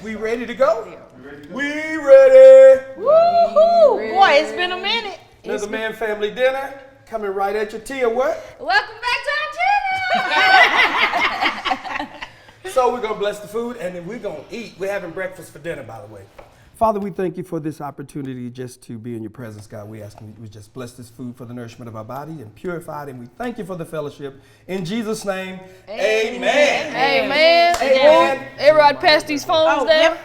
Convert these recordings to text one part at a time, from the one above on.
We ready to go? We ready. Woo-hoo. Boy, it's been a minute. Another Man Family Dinner coming right at you. Tia, what? Welcome back to our channel. So we're going to bless the food and then we're going to eat. We're having breakfast for dinner, by the way. Father, we thank you for this opportunity just to be in your presence, God. We ask you to just bless this food for the nourishment of our body and purify it. And we thank you for the fellowship. In Jesus' name, amen. Amen. Amen. Everybody pass these phones down.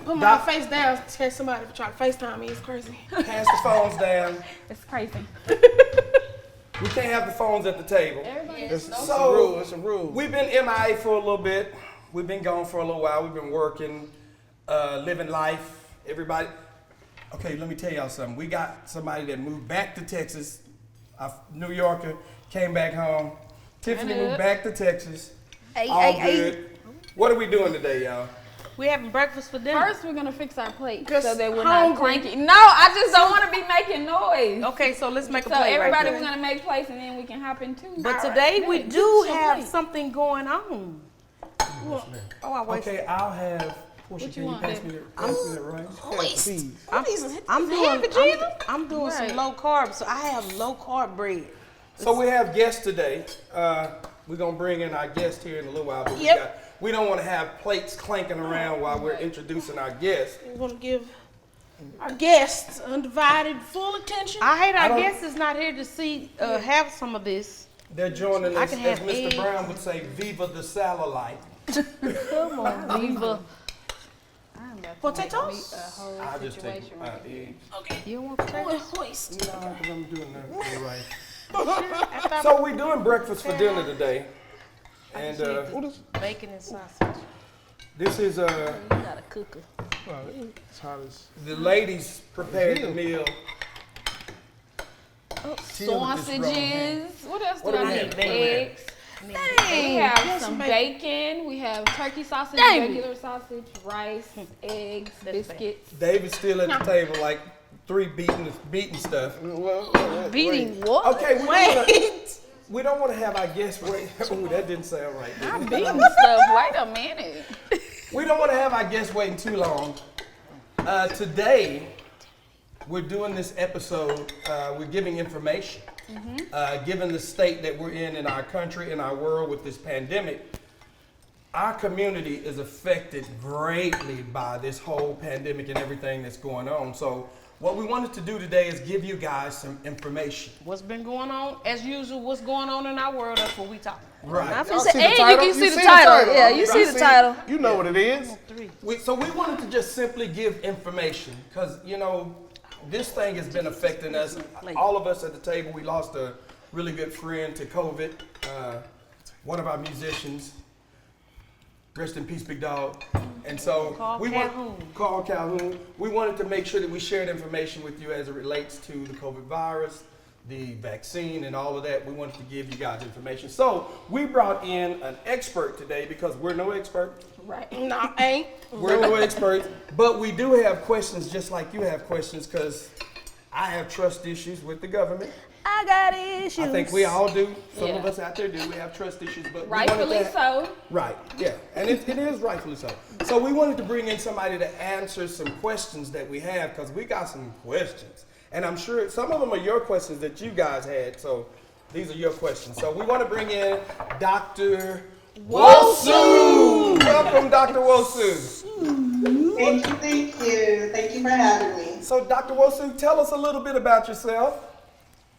Put my face down. Tell somebody to try to FaceTime me. It's crazy. Pass the phones down. It's crazy. We can't have the phones at the table. It's a rule. We've been MIA for a little bit. We've been gone for a little while. We've been working, living life. Everybody. Okay, let me tell y'all something. We got somebody that moved back to Texas. A New Yorker came back home. Tiffany moved back to Texas. All good. What are we doing today, y'all? We having breakfast for dinner. First, we're gonna fix our plates Just so that we're hungry. not clanky. No, I just don't want to be making noise. Okay, so let's make a So plate everybody, right we're there. gonna make plates and then we can hop in too. But today we do have something going on. Oh, I wasted. Okay, I'll have. Portia, What can you you want, pass baby? me the rice? I'm doing some low carbs, so I have low carb bread. So we have guests today. We're gonna bring in our guest here in a little while, but we don't want to have plates clanking around while we're introducing our guests. We're gonna give our guests undivided full attention. I hate our guests is not here to see have some of this. They're joining I us, can as have Mr. eggs. Brown would say, "Viva the satellite." Come on, Viva. potatoes. I'll just take eggs. Okay. You don't want potatoes? No, because I'm doing the right. So we're doing breakfast for dinner today, and Bacon and sausage. this is You got a cooker. It's hot as. the ladies prepared the meal. Sausages. What else do What do I we need? have? Eggs. We have some bacon. We have turkey sausage, regular sausage, rice, eggs, biscuits. David's still at the table, like beating stuff. Beating what? Okay, we don't want to have our guests wait. Ooh, that didn't sound right. did it? I'm beating stuff. Wait a minute. We don't want to have our guests waiting too long. Today, we're doing this episode, we're giving information. Given the state that we're in our country, in our world with this pandemic, our community is affected greatly by this whole pandemic and everything that's going on. So what we wanted to do today is give you guys some information. What's been going on? As usual, what's going on in our world, that's what we talk about. Right. I'm Y'all finna say, see the and title? you can You see the title. Yeah, you see the title. You know what it is. So we wanted to just simply give information because, this thing has been affecting us. All of us at the table, we lost a really good friend to COVID. One of our musicians, rest in peace, Big Dog. And so Carl Calhoun. We wanted to make sure that we shared information with you as it relates to the COVID virus, the vaccine, and all of that. We wanted to give you guys information. So we brought in an expert today because we're no expert. Right. No, ain't. We're no experts, but we do have questions just like you have questions because I have trust issues with the government. I got issues. I think we all do. Some of Yeah. us out there do. We have trust issues, but Rightfully so. Right, yeah, and it is rightfully so. So we wanted to bring in somebody to answer some questions that we have because we got some questions. And I'm sure some of them are your questions that you guys had, so these are your questions. So we want to bring in Dr. Wosu. Welcome, Dr. Wosu. Thank you. Thank you for having me. So, Dr. Wosu, tell us a little bit about yourself.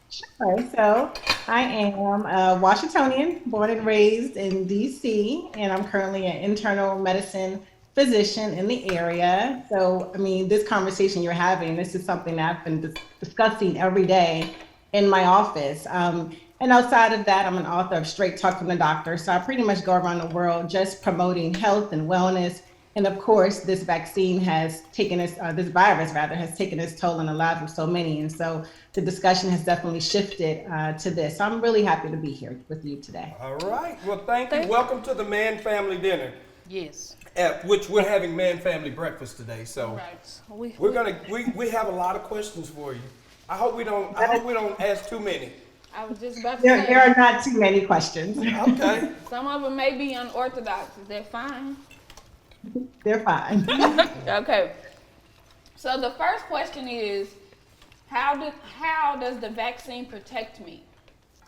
Sure. So, I am a Washingtonian, born and raised in DC, and I'm currently an internal medicine physician in the area. So, this conversation you're having, this is something that I've been discussing every day in my office. And outside of that, I'm an author of Straight Talk from the Doctor. So I pretty much go around the world just promoting health and wellness. And of course, this vaccine has taken this virus has taken its toll on the lives of so many. And so the discussion has definitely shifted to this. So I'm really happy to be here with you today. All right. Well, thank you. Welcome to the Man Family Dinner. Yes. At which we're having Man Family Breakfast today. So we have a lot of questions for you. I hope we don't ask too many. I was just about to There say. are not too many questions. Okay. Some of them may be unorthodox. Is that fine? They're fine. Okay. So the first question is, how does the vaccine protect me?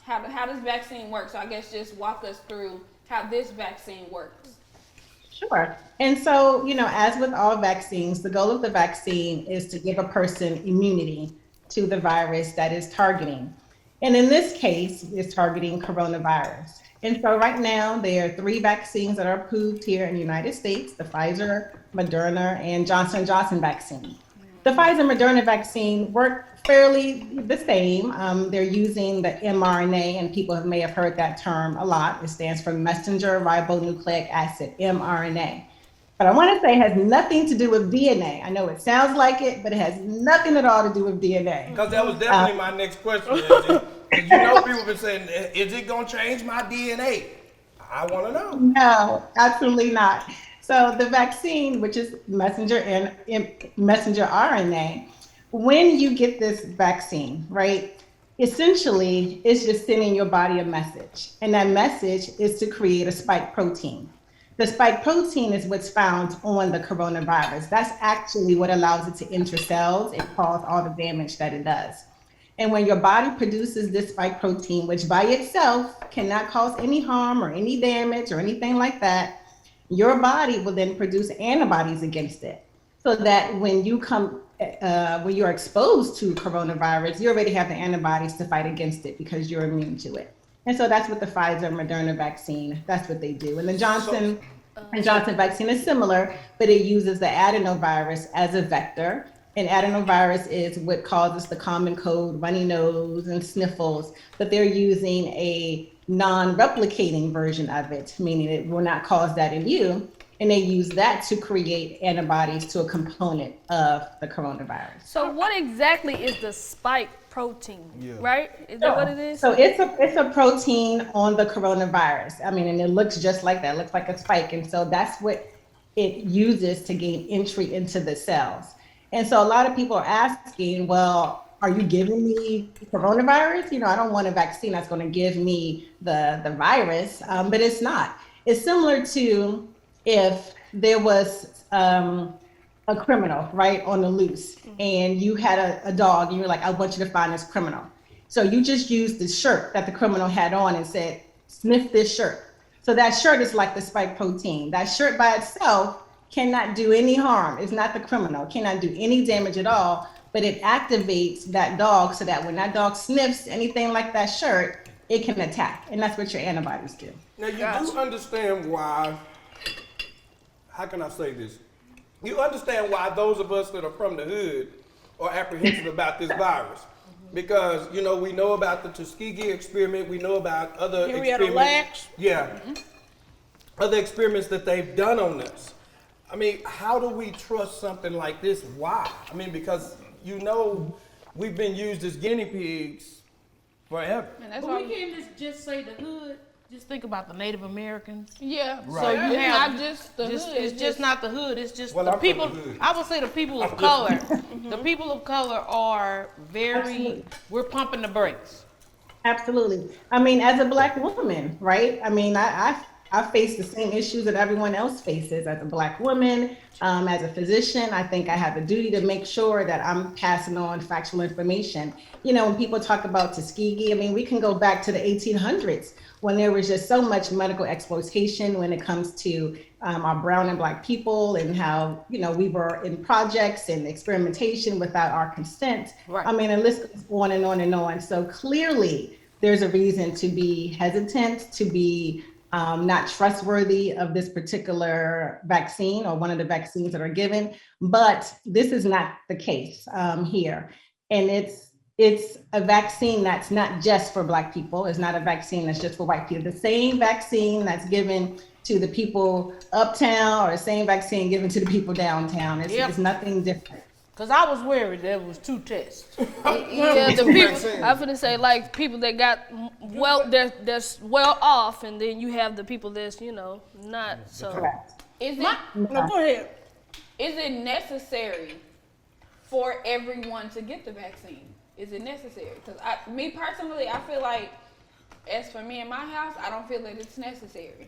How does vaccine work? So I guess just walk us through how this vaccine works. Sure. And so, as with all vaccines, the goal of the vaccine is to give a person immunity to the virus that is targeting. And in this case, it's targeting coronavirus. And so right now, there are 3 vaccines that are approved here in the United States, the Pfizer, Moderna, and Johnson & Johnson vaccine. The Pfizer Moderna vaccine work fairly the same. They're using the mRNA, and people may have heard that term a lot. It stands for messenger ribonucleic acid, mRNA. But I want to say it has nothing to do with DNA. I know it sounds like it, but it has nothing at all to do with DNA. Because that was definitely my next question. People have been saying, is it going to change my DNA? I want to know. No, absolutely not. So the vaccine, which is messenger RNA, when you get this vaccine, right, essentially it's just sending your body a message. And that message is to create a spike protein. The spike protein is what's found on the coronavirus. That's actually what allows it to enter cells and cause all the damage that it does. And when your body produces this spike protein, which by itself cannot cause any harm or any damage or anything like that, your body will then produce antibodies against it. So that when you're exposed to coronavirus, you already have the antibodies to fight against it because you're immune to it. And so that's what the Pfizer Moderna vaccine, that's what they do. And the Johnson vaccine is similar, but it uses the adenovirus as a vector. And adenovirus is what causes the common cold, runny nose, and sniffles, but they're using a non-replicating version of it, meaning it will not cause that in you. And they use that to create antibodies to a component of the coronavirus. So what exactly is the spike protein, right? Is that what it is? So it's a protein on the coronavirus. I mean, and it looks just like that. It looks like a spike. And so that's what it uses to gain entry into the cells. And so a lot of people are asking, well, are you giving me coronavirus? I don't want a vaccine that's going to give me the virus, but it's not. It's similar to if there was a criminal, right, on the loose, and you had a dog, and you're like, I want you to find this criminal. So you just used the shirt that the criminal had on and said, sniff this shirt. So that shirt is like the spike protein. That shirt by itself cannot do any harm. It's not the criminal, cannot do any damage at all, but it activates that dog so that when that dog sniffs anything like that shirt, it can attack. And that's what your antibodies do. Now you do understand why, how can I say this? You understand why those of us that are from the hood are apprehensive about this virus. Because, we know about the Tuskegee experiment, we know about other experiments. Yeah. Other experiments that they've done on us. I mean, how do we trust something like this? Why? I mean, because we've been used as guinea pigs forever. And that's why we can't just say the hood. Just think about the Native Americans. Yeah. Right. So you it's have not just the hood. It's just not the hood. It's just Well, the I'm from people. the hood. I would say the people of color. The people of color are very. Absolutely. We're pumping the brakes. Absolutely. I mean, as a Black woman, right? I mean, I face the same issues that everyone else faces as a Black woman. As a physician, I think I have a duty to make sure that I'm passing on factual information. When people talk about Tuskegee, I mean, we can go back to the 1800s when there was just so much medical exploitation when it comes to our brown and Black people and how, we were in projects and experimentation without our consent. Right. I mean, the list goes on and on and on. So clearly there's a reason to be hesitant, to be not trustworthy of this particular vaccine or one of the vaccines that are given, but this is not the case here. And it's a vaccine that's not just for Black people. It's not a vaccine that's just for white people. The same vaccine that's given to the people uptown or the same vaccine given to the people downtown. It's nothing different. Cause I was worried there was 2 tests. Yeah, the people. I'm gonna say like people that got that's well off, and then you have the people that's not so. Correct. Is it No, go ahead. is it necessary for everyone to get the vaccine? Is it necessary? Because me personally, I feel like, as for me in my house, I don't feel that it's necessary.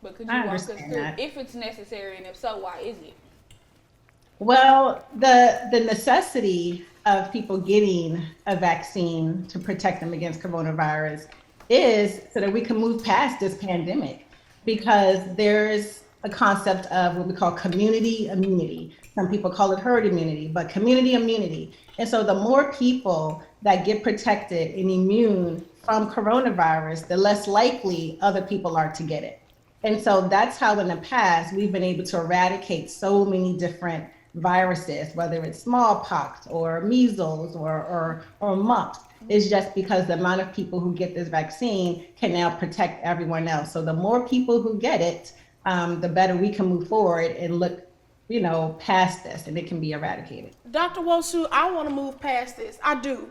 But could you I walk us understand through that. if it's necessary, and if so, why is it? Well, the necessity of people getting a vaccine to protect them against coronavirus is so that we can move past this pandemic, because there's a concept of what we call community immunity. Some people call it herd immunity, but community immunity. And so the more people that get protected and immune from coronavirus, the less likely other people are to get it. And so that's how in the past we've been able to eradicate so many different viruses, whether it's smallpox or measles or mumps. It's just because the amount of people who get this vaccine can now protect everyone else. So the more people who get it, the better we can move forward and look, past this, and it can be eradicated. Dr. Wosu, I want to move past this. I do.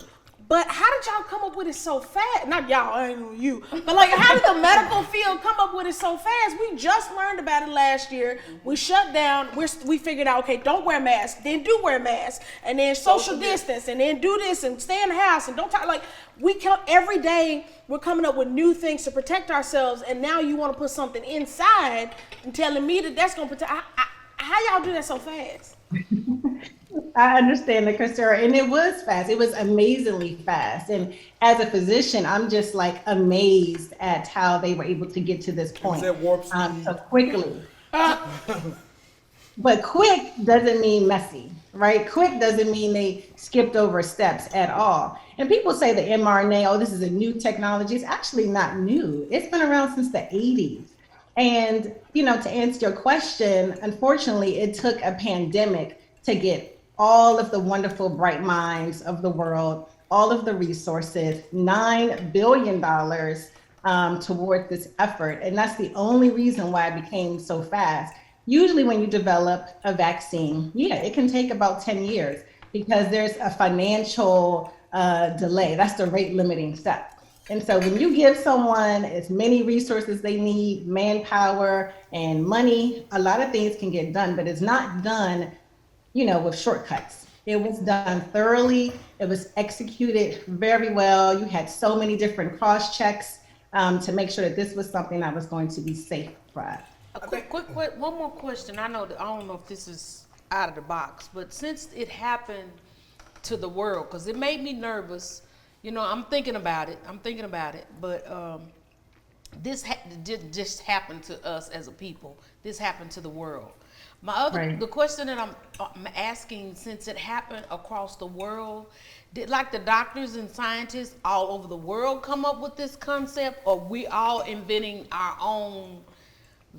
But how did y'all come up with it so fast? Not y'all, I ain't on you. But like, how did the medical field come up with it so fast? We just learned about it last year. We shut down. We figured out, okay, don't wear masks, then do wear masks, and then social distance, and then do this, and stay in the house, and don't talk. Like, we come every day. We're coming up with new things to protect ourselves, and now you want to put something inside and telling me that that's gonna protect. How y'all do that so fast? I understand that, Christopher, and it was fast. It was amazingly fast. And as a physician, I'm just like amazed at how they were able to get to this point so quickly. But quick doesn't mean messy, right? Quick doesn't mean they skipped over steps at all. And people say the mRNA, oh, this is a new technology. It's actually not new. It's been around since the 80s. And, to answer your question, unfortunately, it took a pandemic to get all of the wonderful bright minds of the world, all of the resources, $9 billion toward this effort. And that's the only reason why it became so fast. Usually when you develop a vaccine, it can take about 10 years because there's a financial delay. That's the rate limiting step. And so when you give someone as many resources they need, manpower and money, a lot of things can get done, but it's not done, with shortcuts. It was done thoroughly. It was executed very well. You had so many different cross checks to make sure that this was something that was going to be safe for us. One more question. I don't know if this is out of the box, but since it happened to the world, because it made me nervous. I'm thinking about it, but this didn't just happen to us as a people. This happened to the world. The question that I'm asking, since it happened across the world, did like the doctors and scientists all over the world come up with this concept, or we all inventing our own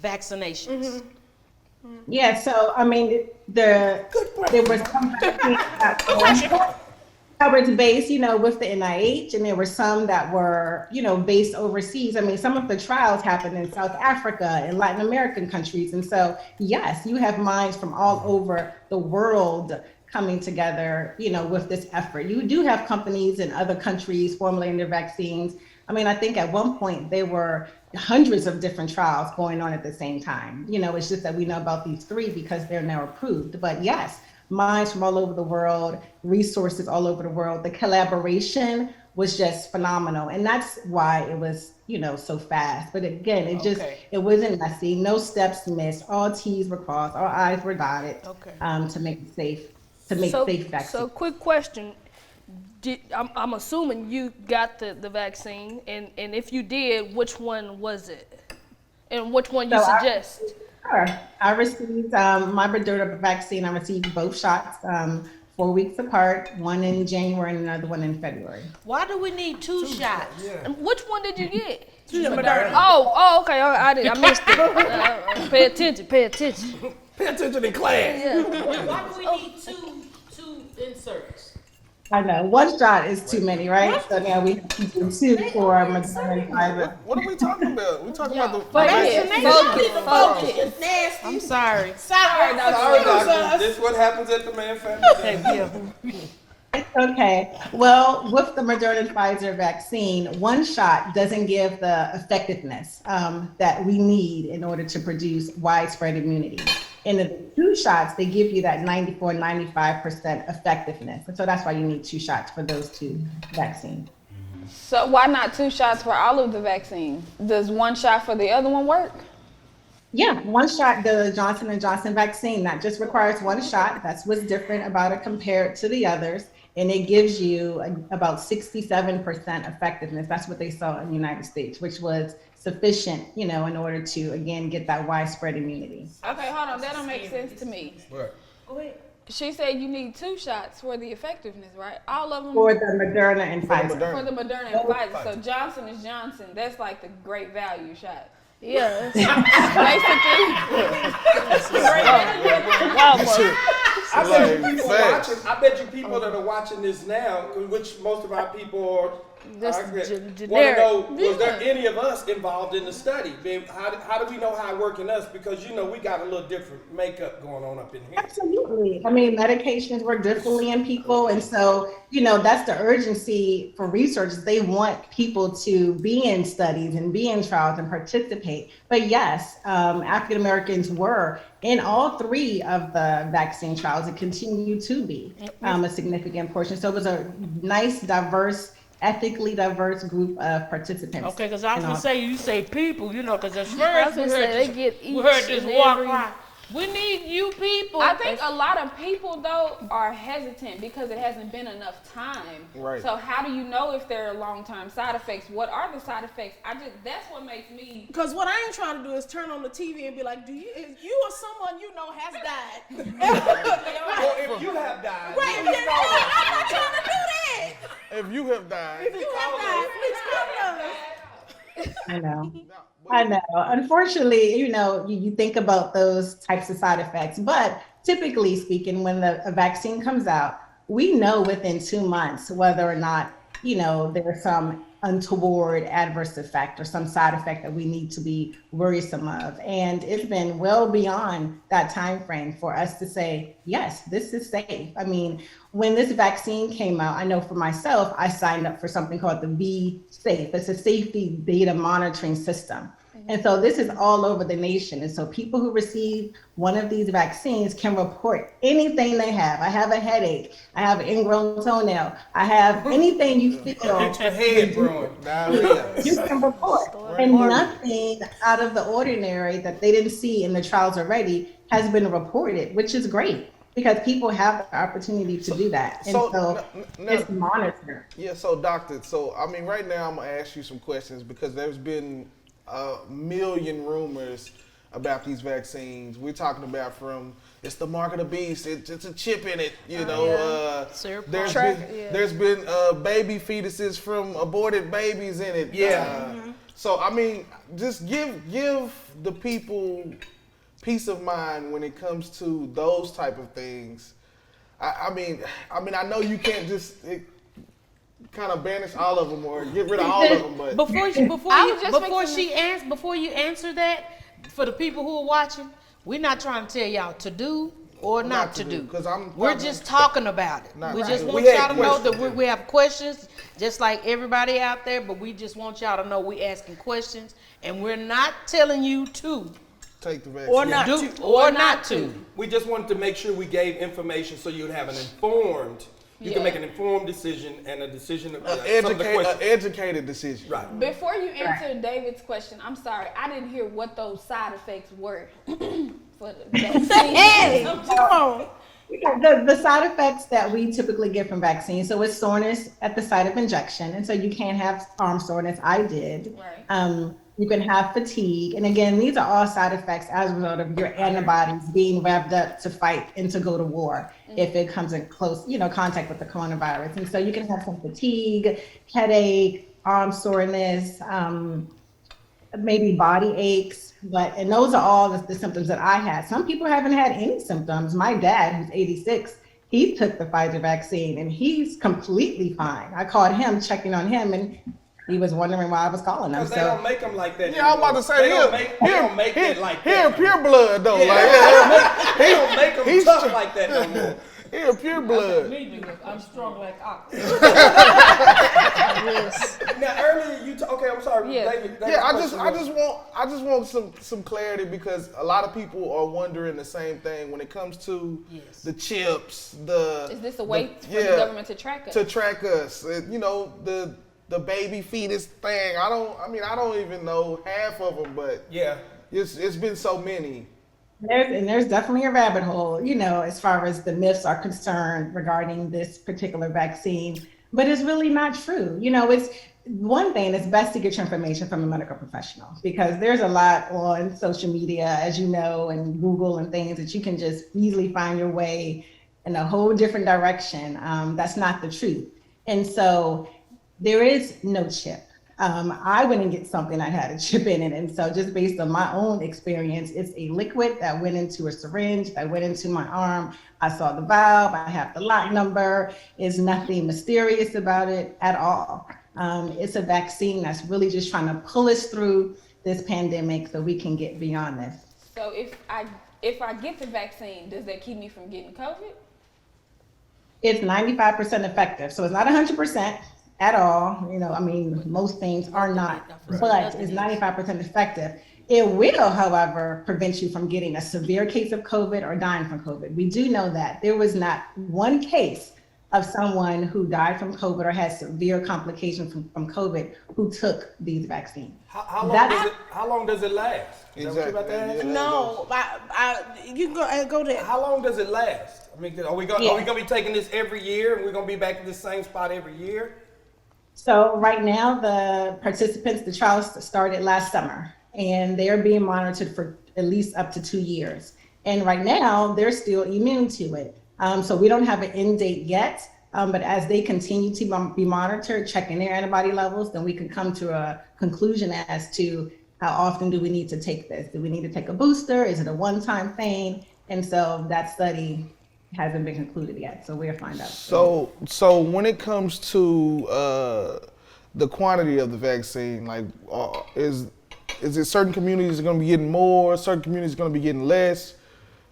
vaccinations? Mm-hmm. Yeah, so I mean, there was some coverage based, with the NIH, and there were some that were, based overseas. I mean, some of the trials happened in South Africa and Latin American countries. And so, yes, you have minds from all over the world coming together, with this effort. You do have companies in other countries formulating their vaccines. I mean, I think at one point there were hundreds of different trials going on at the same time. It's just that we know about these 3 because they're now approved. But yes, minds from all over the world, resources all over the world. The collaboration was just phenomenal. And that's why it was, so fast. But again, it wasn't messy, no steps missed, all T's were crossed, all I's were dotted, to make it safe, safe vaccine. So quick question. I'm assuming you got the vaccine, and if you did, which one was it? And which one you suggest? Sure. I received my Moderna vaccine. I received both shots 4 weeks apart, one in January and another one in February. Why do we need 2 shots? Yeah. And which one did you get? Moderna. Oh, okay. I missed it. Pay attention. Pay attention in class. Yeah. Why do we need two inserts? I know, 1 shot is too many, right? So now we have to do 2 for Moderna and Pfizer. What are we talking about? We're talking about the Focus. Nasty. I'm sorry. Sorry, doctor. This is what happens at the Mann Family Dinner. It's okay. Well, with the Moderna and Pfizer vaccine, 1 shot doesn't give the effectiveness that we need in order to produce widespread immunity. In the 2 shots, they give you that 94, 95% effectiveness. And so that's why you need 2 shots for those 2 vaccines. So why not 2 shots for all of the vaccines? Does 1 shot for the other one work? Yeah, one shot, the Johnson and Johnson vaccine, that just requires one shot. That's what's different about it compared to the others. And it gives you about 67% effectiveness. That's what they saw in the United States, which was sufficient, in order to, again, get that widespread immunity. Okay, hold on. That don't make sense to me. She said you need 2 shots for the effectiveness, right? All of them For the Moderna and Pfizer. for the Moderna and Pfizer. So Johnson is Johnson. That's like the great value shot. Yeah. Basically. Great value. I bet you people that are watching this now, which most of our people are, Just want to generic. know, was there any of us involved in the study? How do we know how it worked in us? Because, we got a little different makeup going on up in here. Absolutely. I mean, medications work differently in people. And so, that's the urgency for researchers. They want people to be in studies and be in trials and participate. But yes, African Americans were in all 3 of the vaccine trials and continue to be a significant portion. So it was a nice, ethically diverse group of participants. Okay, because I was gonna say, you say people, because at I was first gonna say they get each we heard this and walk every- by. We need you people. I think a lot of people though are hesitant because it hasn't been enough time. Right. So how do you know if there are long-term side effects? What are the side effects? That's what makes me. Because what I ain't trying to do is turn on the TV and be like, if you or someone has died. Well, if you have died, Right, I'm not trying to do that. If you have died, If you have died, please call us. I know. Unfortunately, you think about those types of side effects, but typically speaking, when a vaccine comes out, we know within 2 months whether or not, there's some untoward adverse effect or some side effect that we need to be worrisome of. And it's been well beyond that time frame for us to say, yes, this is safe. I mean, when this vaccine came out, I know for myself, I signed up for something called the V-Safe. It's a safety data monitoring system. And so this is all over the nation. And so people who receive one of these vaccines can report anything they have. I have a headache. I have an ingrown toenail. I have anything you feel. Get your head growing. You can report. And nothing out of the ordinary that they didn't see in the trials already has been reported, which is great because people have the opportunity to do that. And so it's monitored. Yeah, so doctor, right now I'm gonna ask you some questions because there's been a million rumors about these vaccines. We're talking about from it's the mark of the beast, it's a chip in it, there's been baby fetuses from aborted babies in it. So just give the people peace of mind when it comes to those type of things. I know you can't just kind of banish all of them or get rid of all of them, but before you answer that, for the people who are watching, we're not trying to tell y'all to do or not to do. We're just talking about it. We just want y'all to know that we have questions, just like everybody out there. But we just want y'all to know we asking questions, and we're not telling you to take the vaccine or not to. We just wanted to make sure we gave information so you'd have an informed. You can make an informed decision and a decision of educated decision. Right. Before you answer David's question, I'm sorry, I didn't hear what those side effects were for the vaccine. The side effects that we typically get from vaccines, so it's soreness at the site of injection, and so you can have arm soreness. I did. Right. You can have fatigue, and again, these are all side effects as a result of your antibodies being revved up to fight and to go to war if it comes in close, contact with the coronavirus. And so you can have some fatigue, headache, arm soreness, maybe body aches, and those are all the symptoms that I had. Some people haven't had any symptoms. My dad, who's 86, he took the Pfizer vaccine and he's completely fine. I called him, checking on him, and he was wondering why I was calling him. Because they don't make them like that. Yeah, I'm about to say, they don't make it like that. Here, pure blood though. They don't make them tough like that no more. Here, pure blood. I'm strong like ox. Now earlier I'm sorry, David. I just want some clarity because a lot of people are wondering the same thing when it comes to the chips. Is this a way for the government to track us? To track us, the baby fetus thing. I don't even know half of them, but It's been so many. There's definitely a rabbit hole, as far as the myths are concerned regarding this particular vaccine, but it's really not true. It's one thing, it's best to get your information from a medical professional because there's a lot on social media, as you know, and Google and things that you can just easily find your way in a whole different direction. That's not the truth. And so there is no chip. I went and get something that had a chip in it. And so just based on my own experience, it's a liquid that went into a syringe, that went into my arm. I saw the valve, I have the lot number. There's nothing mysterious about it at all. It's a vaccine that's really just trying to pull us through this pandemic so we can get beyond this. So if I get the vaccine, does that keep me from getting COVID? It's 95% effective. So it's not 100%. At all, most things are not, but it's 95% effective. It will, however, prevent you from getting a severe case of COVID or dying from COVID. We do know that there was not one case of someone who died from COVID or had severe complications from COVID who took these vaccines. How long does it last? Is that what you're about to ask? No, you can go there. How long does it last? I mean, are we going to be taking this every year and we're going to be back in the same spot every year? So right now, the participants, the trials started last summer, and they're being monitored for at least up to 2 years. And right now, they're still immune to it. So we don't have an end date yet, but as they continue to be monitored, checking their antibody levels, then we can come to a conclusion as to how often do we need to take this? Do we need to take a booster? Is it a one-time thing? And so that study hasn't been concluded yet, so we'll find out. So when it comes to the quantity of the vaccine, like is it certain communities are going to be getting more, certain communities are going to be getting less?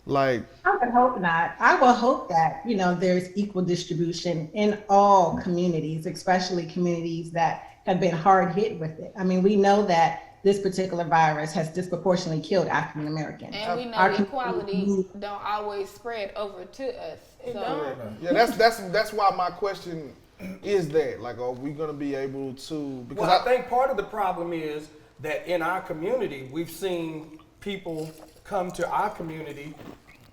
Like, I would hope not. I will hope that there's equal distribution in all communities, especially communities that have been hard hit with it. I mean, we know that this particular virus has disproportionately killed African Americans. And we know equality don't always spread over to us. So. Yeah, that's why my question is that. Like, are we going to be able to? Because I think part of the problem is that in our community, we've seen people come to our community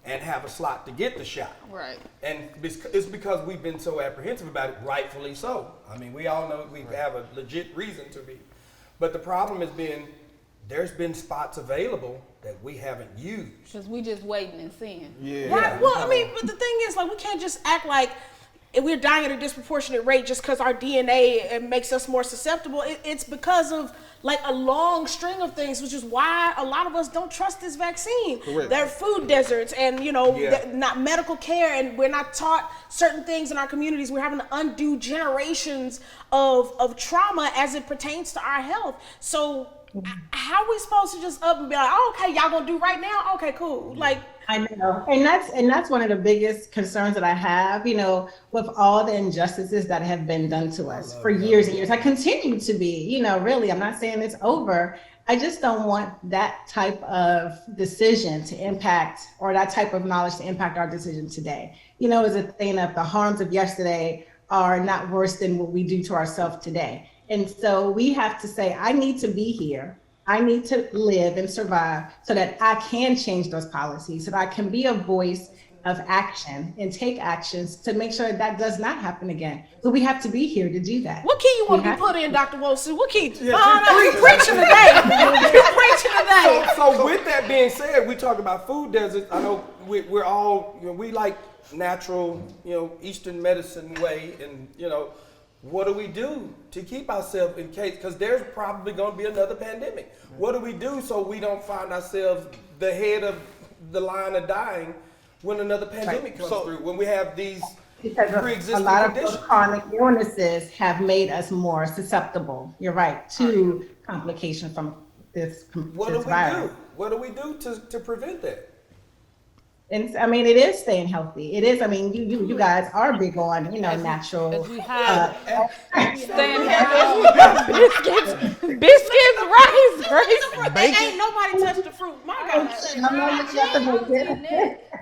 and have a slot to get the shot. Right. And it's because we've been so apprehensive about it, rightfully so. I mean, we all know we have a legit reason to be. But the problem has been, there's been spots available that we haven't used. Because we just waiting and seeing. Yeah. Right. Well, but the thing is, we can't just act like we're dying at a disproportionate rate just because our DNA makes us more susceptible. It's because of a long string of things, which is why a lot of us don't trust this vaccine. Correct. There are food deserts and, not medical care, and we're not taught certain things in our communities. We're having to undo generations of trauma as it pertains to our health. So how are we supposed to just up and be like, oh, okay, y'all gonna do right now? Okay, cool. I know, and that's one of the biggest concerns that I have, with all the injustices that have been done to us for years and years. I continue to be, really, I'm not saying it's over. I just don't want that type of decision to impact, or that type of knowledge to impact our decision today. It's a thing of the harms of yesterday are not worse than what we do to ourselves today. And so we have to say, I need to be here. I need to live and survive so that I can change those policies, so that I can be a voice of action and take actions to make sure that does not happen again. But we have to be here to do that. What key you want to be put in, Dr. Wilson? What key? You're preaching today. You're preaching today. So with that being said, we talk about food deserts. I know we're all, we like natural, Eastern medicine way, and, what do we do to keep ourselves in case, because there's probably going to be another pandemic. What do we do so we don't find ourselves the head of the line of dying when another pandemic comes through, when we have these pre-existing a lot conditions? of chronic illnesses have made us more susceptible, you're right, to complications from this virus. What do we do to prevent that? And it is staying healthy. It is. You guys are big on, natural. As we have Staying healthy. Biscuits, rice. Ain't nobody touched the fruit. My God.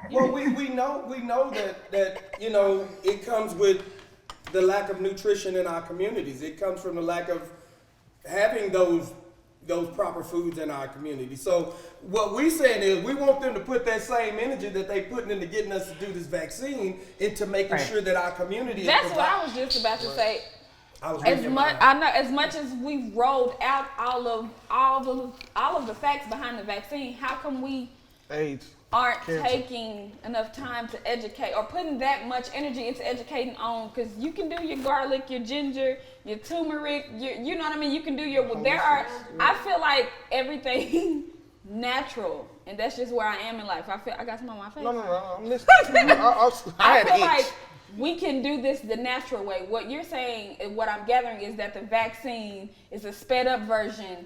Well, we know that it comes with the lack of nutrition in our communities. It comes from the lack of having those those proper foods in our community. So what we're saying is we want them to put that same energy that they putting into getting us to do this vaccine into making sure that our community is That's what I was just about to say. As much as we've rolled out all of the facts behind the vaccine, how come we aren't taking enough time to educate or putting that much energy into educating on? Because you can do your garlic, your ginger, your turmeric, you know what I mean. You can do I feel like everything natural, and that's just where I am in life. I got some on my face. No, I'm listening. I feel like we can do this the natural way. What you're saying, and what I'm gathering, is that the vaccine is a sped up version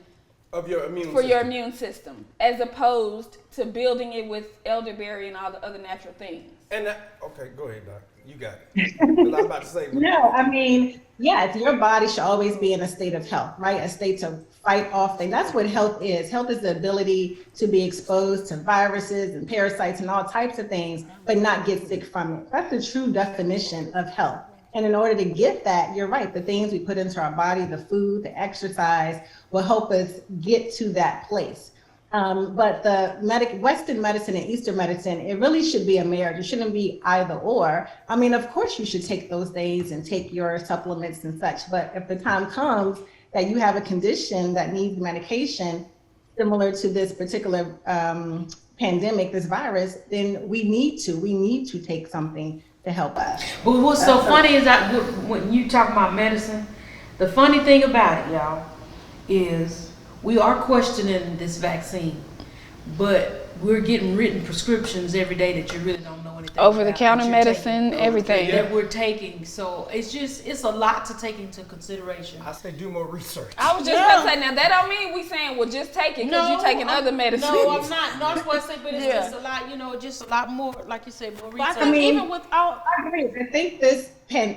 of your immune system, as opposed to building it with elderberry and all the other natural things. And okay, go ahead, Doc. You got it. 'Cause I'm about to say. No, I mean, yes, your body should always be in a state of health, right? A state to fight off things. That's what health is. Health is the ability to be exposed to viruses and parasites and all types of things, but not get sick from it. That's the true definition of health. And in order to get that, you're right, the things we put into our body, the food, the exercise, will help us get to that place. But the Western medicine and Eastern medicine, it really should be a marriage. It shouldn't be either or. I mean, of course you should take those days and take your supplements and such, but if the time comes that you have a condition that needs medication similar to this particular pandemic, this virus, then we need to take something to help us. But what's so funny is that when you talk about medicine, the funny thing about it, y'all, is we are questioning this vaccine, but we're getting written prescriptions every day that you really don't know anything over about, the counter medicine, everything that we're taking. So it's a lot to take into consideration. I say do more research. I was just about to say, now that don't mean we saying, well, just take it because you're taking other medicines. No, I'm not. No, that's what I say, but it's just a lot, just a lot more, like you said, more research. I mean, even without, I agree.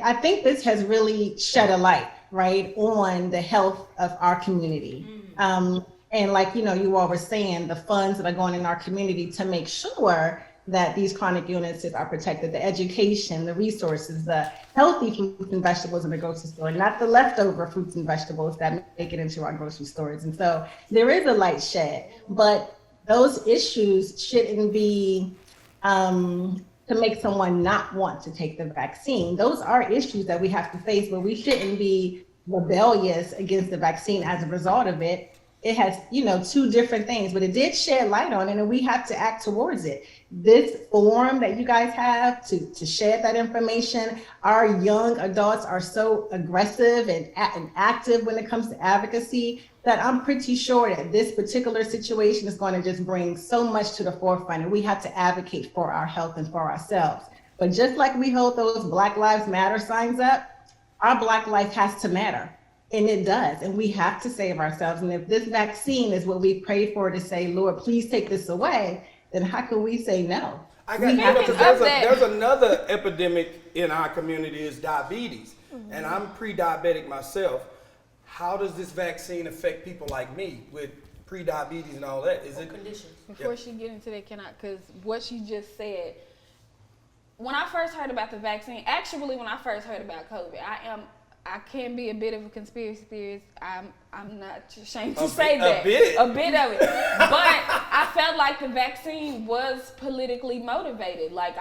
I think this has really shed a light, right, on the health of our community. And like, you all were saying, the funds that are going in our community to make sure that these chronic illnesses are protected, the education, the resources, the healthy fruits and vegetables in the grocery store, not the leftover fruits and vegetables that make it into our grocery stores. And so there is a light shed, but those issues shouldn't be to make someone not want to take the vaccine. Those are issues that we have to face, but we shouldn't be rebellious against the vaccine as a result of it. It has, two different things, but it did shed light on it, and we have to act towards it. This forum that you guys have to shed that information, our young adults are so aggressive and active when it comes to advocacy that I'm pretty sure that this particular situation is going to just bring so much to the forefront, and we have to advocate for our health and for ourselves. But just like we hold those Black Lives Matter signs up, our Black life has to matter. And it does, and we have to save ourselves. And if this vaccine is what we pray for, to say, Lord, please take this away, then how can we say no? There's another epidemic in our community is diabetes, and I'm pre-diabetic myself. How does this vaccine affect people like me with pre-diabetes and all that? Is it conditions? Before she get into that, because what she just said, when I first heard about the vaccine, actually when I first heard about COVID, I can be a bit of a conspiracy theorist. I'm not ashamed to say that. A bit of it. But I felt like the vaccine was politically motivated. Like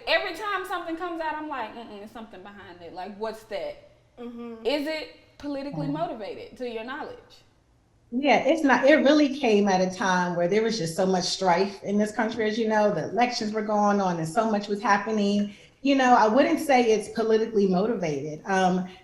every time something comes out, I'm like, there's something behind it. Like, what's that? Is it politically motivated, to your knowledge? Yeah, it's not. It really came at a time where there was just so much strife in this country, as you know, the elections were going on and so much was happening. I wouldn't say it's politically motivated.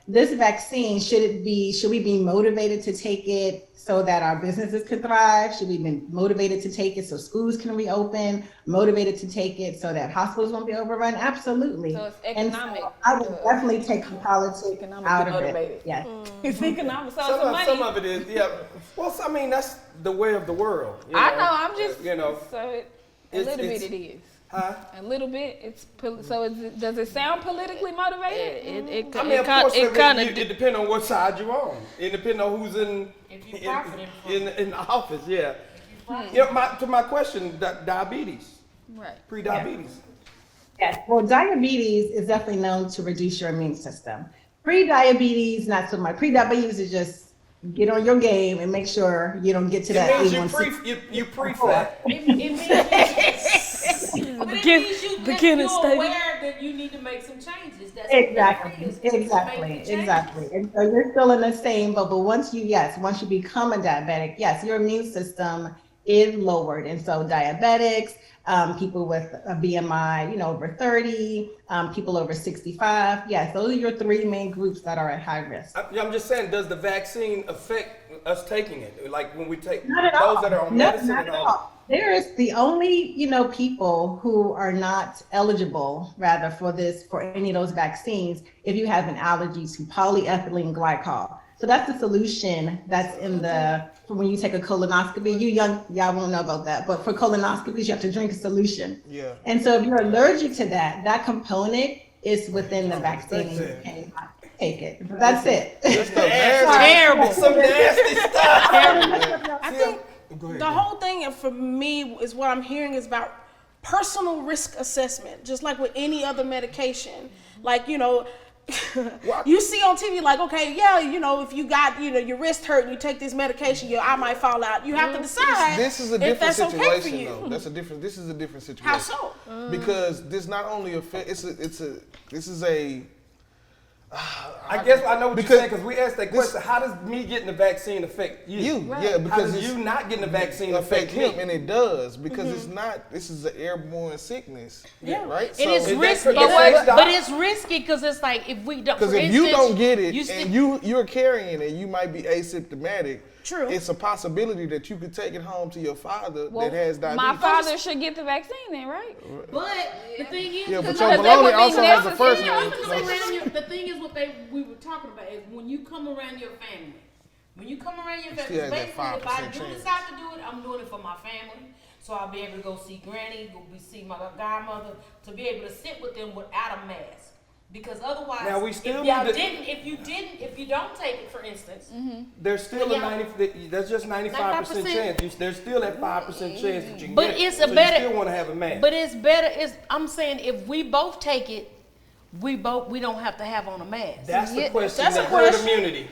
This vaccine, should we be motivated to take it so that our businesses could thrive? Should we be motivated to take it so schools can reopen? Motivated to take it so that hospitals won't be overrun? Absolutely. So it's economic. And so I would definitely take politics out of motivated. it. Yeah. It's economic. So some of it is, yeah. Well, I mean, that's the way of the world. I know. I'm just, So a little bit it is. Huh? A little bit. Does it sound politically motivated? It depends on what side you're on. It depends on who's in the office. Yeah. To my question, diabetes. Right. Pre-diabetes. Yes. Well, diabetes is definitely known to reduce your immune system. Pre-diabetes, not so much. Pre-diabetes is just get on your game and make sure you don't get to that It means A1C. you pre-flat. It means but it means beginning you're stages. aware that you need to make some changes. That's Exactly, what that is. exactly, Make the exactly. And so you're still in the same boat, but once you become a diabetic, yes, your immune system is lowered. And so diabetics, people with a BMI, over 30, people over 65. Yes, those are your three main groups that are at high risk. I'm just saying, does the vaccine affect us taking it? Like when we take Not at those all. that are on No, medicine not and at all. all. There is the only, people who are not eligible, rather, for any of those vaccines, if you have an allergy to polyethylene glycol. So that's the solution that's for when you take a colonoscopy. Y'all won't know about that, but for colonoscopies, you have to drink a solution. Yeah. And so if you're allergic to that component is within the vaccine, and you cannot take it. But that's it. That's the nasty. Terrible. Some nasty stuff. I think Go ahead. the whole thing for me is what I'm hearing is about personal risk assessment, just like with any other medication. Like, you see on TV, like, okay, yeah, if you got, your wrist hurt and you take this medication, your eye might fall out. You have to decide This is a if different that's okay for situation, you. though. This is a different situation. How so? Because this not only affects. This is a. I guess I know what Because you're saying because we asked that question. How does me getting the vaccine affect you? Yeah, How because does you not getting the vaccine affect affect him, me? and it does because it's not. This is an airborne sickness, right? It is Is that risky, for the sex doc? but it's risky because it's like if we don't. Because for if you instance, don't get it you and you're carrying it, you might be asymptomatic. True. It's a possibility that you could take it home to your father Well, that has diabetes. my father should get the vaccine then, right? But the thing is, Yeah, but Because your that baloney would be also has a first necessary. name. the thing is what we were talking about is when you come around your family. When you come around your Still family, has that basically, if I 5% do chance. decide to do it, I'm doing it for my family. So I'll be able to go see granny, see my godmother, to be able to sit with them without a mask. Because otherwise, Now, we still if y'all need to- if you don't take it, for instance, There's still Well, a 90. There's just 95% 95%. chance. There's still that 5% chance that you can But get it. it's so a better. You still want to have a mask. But it's better. I'm saying if we both take it, we don't have to have on a mask. That's the question. that's a The herd question. immunity.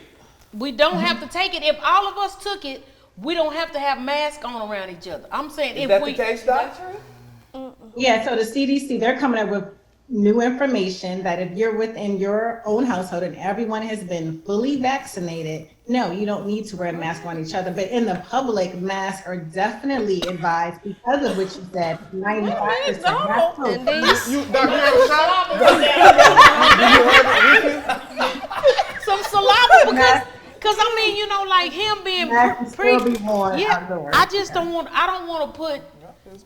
We don't have to take it. If all of us took it, we don't have to have masks on around each other. I'm saying Is if that we. the case, Doc? Yeah, so the CDC, they're coming up with new information that if you're within your own household and everyone has been fully vaccinated, no, you don't need to wear a mask on each other. But in the public, masks are definitely advised because of what you said, 95%. That's so And then You, Doc, you have a shot? Some saliva because I mean, like him being Masks pre. still be worn Yeah, outdoors. I just don't want. I don't want to put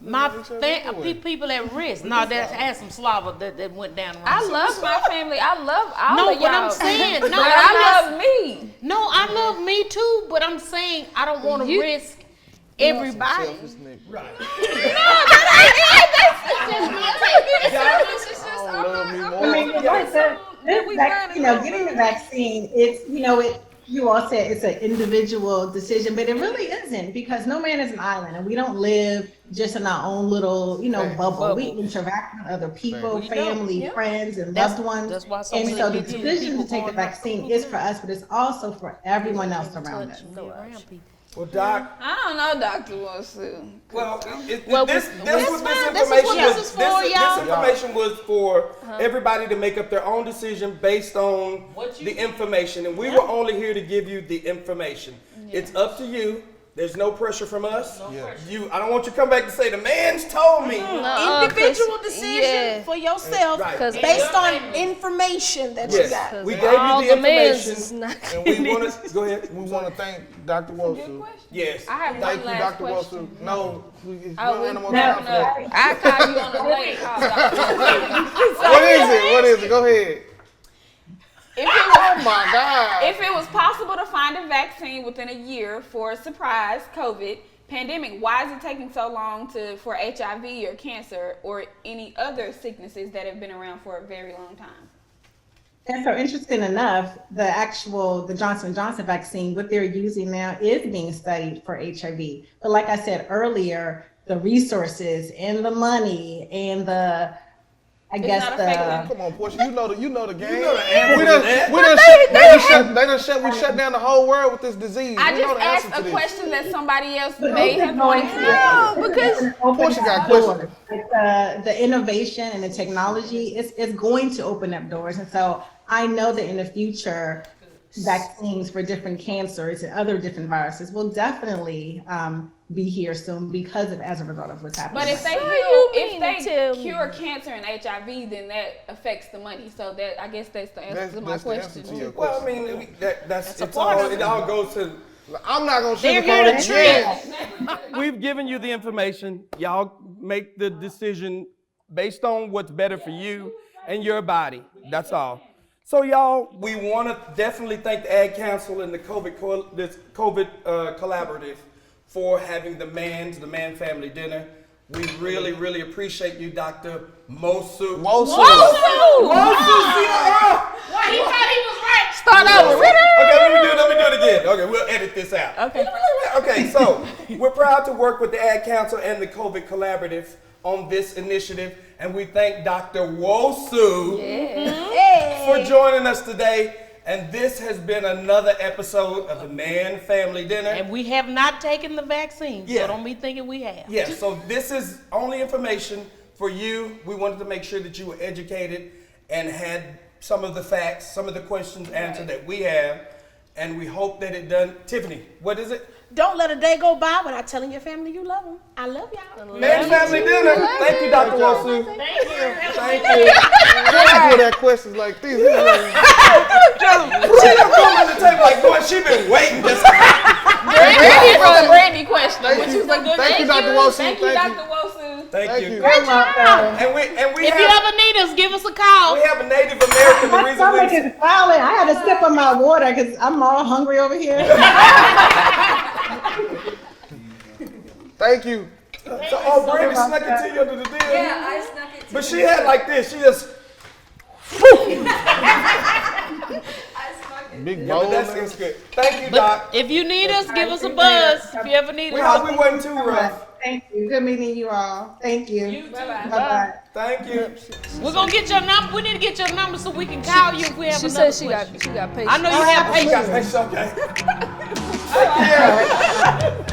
my people at risk. No, that had some saliva that went down. I love my family. I love all No, of what y'all. I'm saying, no, but I'm not- I love me. No, I love me too, but I'm saying I don't want to risk everybody. Selfish nigga. I love me more. I mean, getting the vaccine, you all said it's an individual decision, but it really isn't because no man is an island and we don't live just in our own little, bubble. We interact with other people, We don't. family, Yeah. friends, and That's- loved ones. that's why so And many so the people decision to take the going out. vaccine is for us, but it's also for everyone else around us. Be around people. Well, Doc. I don't know, Dr. Wilson. Well, This what is this fine. This is information what was. this is for, This y'all. information was for everybody to make up their own decision based on What you- the information, and we were only here to give you the information. It's up to you. There's no pressure from us. I don't want you to come back and say the man's told me. Individual decision for yourself Right. based on information that you Yes, got. we gave all you the the mans information, is not and we want to go ahead. We want to thank Dr. Wilson. Yes. I have Thank one you, last Dr. question. Wilson. No, we Oh, don't no, time for no. that. I call you on the late call, Dr. Wilson. What is it? What is it? Go ahead. If it was Oh my God. If it was possible to find a vaccine within a year for a surprise COVID pandemic, why is it taking so long for HIV or cancer or any other sicknesses that have been around for a very long time? And so interesting enough, the Johnson & Johnson vaccine, what they're using now is being studied for HIV. But like I said earlier, the resources and the money and the I guess not affecting. Come on, Portia, you know the game. You know the answer We to that. shut down the whole world with this disease. I We know just the answer asked to a this. question that somebody else But may those are have going wanted to to know. Portia got questions. The innovation and the technology is going to open up doors, and so I know that in the future, vaccines for different cancers and other different viruses will definitely be here soon as a result of what's happening. But if they you if mean they to tell cure me? cancer and HIV, then that affects the money. So that I guess that's the answer to my That's the answer question. to your Well, I question. mean, that's a it's part all, of it all goes to. I'm not gonna They're sugarcoat here it to again. We've given you the information. Y'all make the decision based on what's better for you and your body. That's all. So y'all, we want to definitely thank the Ad Council and the COVID collaborative for having the Mann Family Dinner. We really, really appreciate you, Dr. Mosu. Mosu. Why he thought he was right? Start over. Okay, let me do it again. Okay, we'll edit this out. Okay, so we're proud to work with the Ad Council and the COVID Collaborative on this initiative, and we thank Dr. Wosu for joining us today. And this has been another episode of the Mann Family Dinner. And we have not taken the vaccine, Yeah. so don't be thinking we have. Yeah, so this is only information for you. We wanted to make sure that you were educated and had some of the facts, some of the questions answered that we have. And we hope that it done. Tiffany, what is it? Don't let a day go by without telling your family you love them. I love y'all. Mann Family Dinner. Thank you, Dr. Wosu. Thank you. Thank you. I that questions like these. She done pulled on the table like, boy, she been waiting just. Brandy for the Brandy question, which is a good. Thank you, Dr. Wosu. Thank you, Thank you. Dr. Wosu. Thank you. You're welcome. And we If you have ever need us, give us a call. we have a Native American. The My reason stomach we is growling. I had to sip of my water because I'm all hungry over here. Thank you. so Brandy snuck it to you under the deal. Yeah, I snuck it too. But she had like this. She just. I snuck it. Big Yeah, but bowl. that's good. Thank you, But Doc. if you need us, give us a buzz. If you ever need We us. hope we wasn't too rough. Thank you. Good meeting you all. Thank you. Bye-bye. Bye-bye. Thank you. We're gonna get your number. We need to get your number so we can call you if we have She another said question. she got patience. I know you have You patience. got patience, okay. Take care.